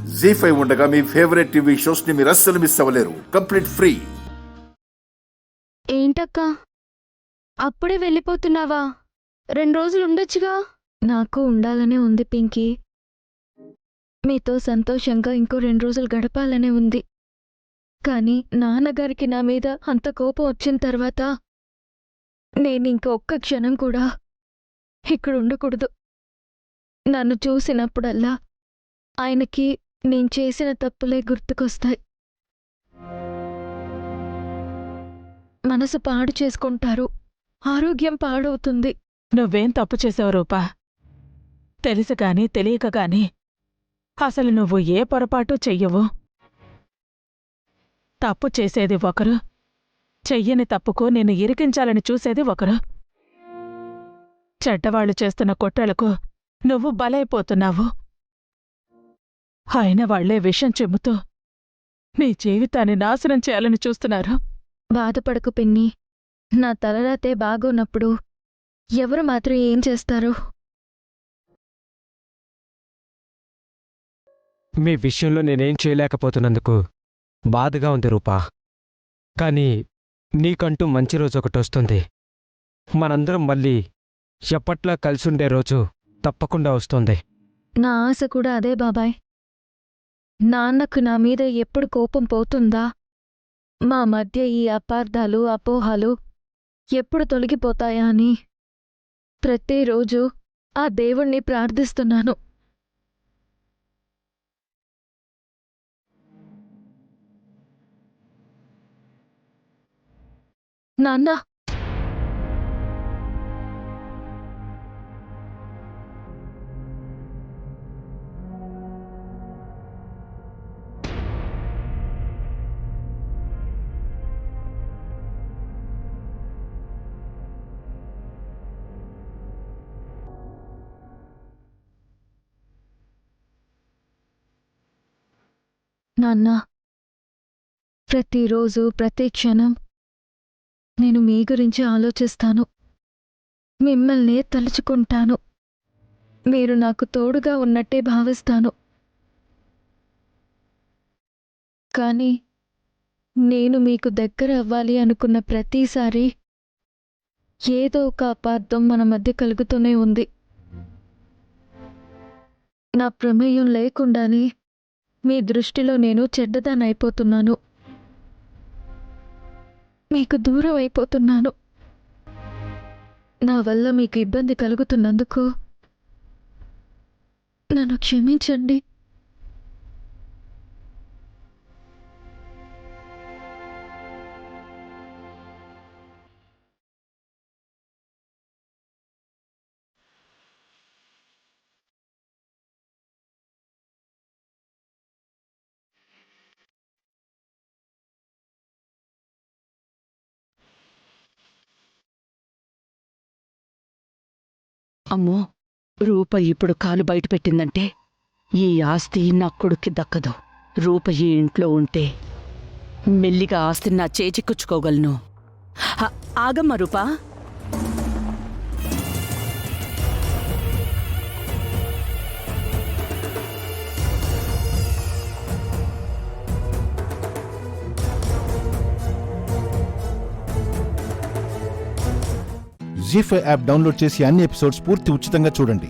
జీ5 ఉండగా మీ favourite TV shows ని మీరు అస్సలు మిస్ అవ్వలేరు. Complete free. ఏంటక్క అప్పుడే వెళ్ళిపోతున్నావా? 2 రోజులు ఉండొచ్చుగా. నాకు ఉండాలనే ఉంది పింకీ. మీతో సంతోషంగా ఇంకో 2 రోజులు గడపాలనే ఉంది. కానీ నాన్నగారికి నా మీద అంత కోపం వచ్చిన తర్వాత నేనింక ఒక్క క్షణం కూడా ఇక్కడ ఉండకూడదు. నన్ను చూసినప్పుడల్లా ఆయనకి నేను చేసిన తప్పులే గుర్తుకొస్తాయి. మనసు పాడు చేసుకుంటారు, ఆరోగ్యం పాడవుతుంది. నువ్వేం తప్పు చేసావు రూపా? తెలుసు గాని తెలియక గాని అసలు నువ్వు ఏ పొరపాటు చెయ్యవు. తప్పు చేసేది ఒకరు, చెయ్యని తప్పుకు నిన్ను ఇరికించాలని చూసేది ఒకరు. చెడ్డవాళ్లు చేస్తున్న కుట్రలకు నువ్వు బలైపోతున్నావు. అయిన వాళ్లే విషం చెబుతూ నీ జీవితాన్ని నాశనం చేయాలని చూస్తున్నారు. బాధపడకు పిన్ని. నా తలరాతే బాగోనప్పుడు ఎవరు మాత్రం ఏం చేస్తారు? మీ విషయంలో నేనేం చేయలేకపోతున్నందుకు బాధగా ఉంది రూపా. కానీ నీకంటూ మంచి రోజు ఒకటొస్తుంది. మనందరం మళ్ళీ ఎప్పట్లా కలిసుండే రోజు తప్పకుండా వస్తుంది. నా ఆశ కూడా అదే బాబాయ్. నాన్నకు నా మీద ఎప్పుడు కోపం పోతుందా, మా మధ్య ఈ అపార్థాలు అపోహాలు ఎప్పుడు తొలగిపోతాయా అని ప్రతిరోజు ఆ దేవుణ్ణి ప్రార్థిస్తున్నాను. నాన్న, నాన్న, ప్రతిరోజు ప్రతి క్షణం నేను మీ గురించి ఆలోచిస్తాను, మిమ్మల్నే తలుచుకుంటాను. మీరు నాకు తోడుగా ఉన్నట్టే భావిస్తాను. కానీ నేను మీకు దగ్గర అవ్వాలి అనుకున్న ప్రతిసారి ఏదో ఒక అపార్థం మన మధ్య కలుగుతూనే ఉంది. నా ప్రమేయం లేకుండానే మీ దృష్టిలో నేను చెడ్డదానైపోతున్నాను, మీకు దూరం అయిపోతున్నాను. నా వల్ల మీకు ఇబ్బంది కలుగుతున్నందుకు నన్ను క్షమించండి. అమ్మో, రూప ఇప్పుడు కాలు బయటపెట్టిందంటే ఈ ఆస్తి నా కొడుక్కి దక్కదు. రూప ఈ ఇంట్లో ఉంటే మెల్లిగా ఆస్తిని నా చేజిక్కొచ్చుకోగలను. ఆగమ్మ రూపా. జీ5 యాప్ డౌన్లోడ్ చేసి అన్ని ఎపిసోడ్స్ పూర్తి ఉచితంగా చూడండి.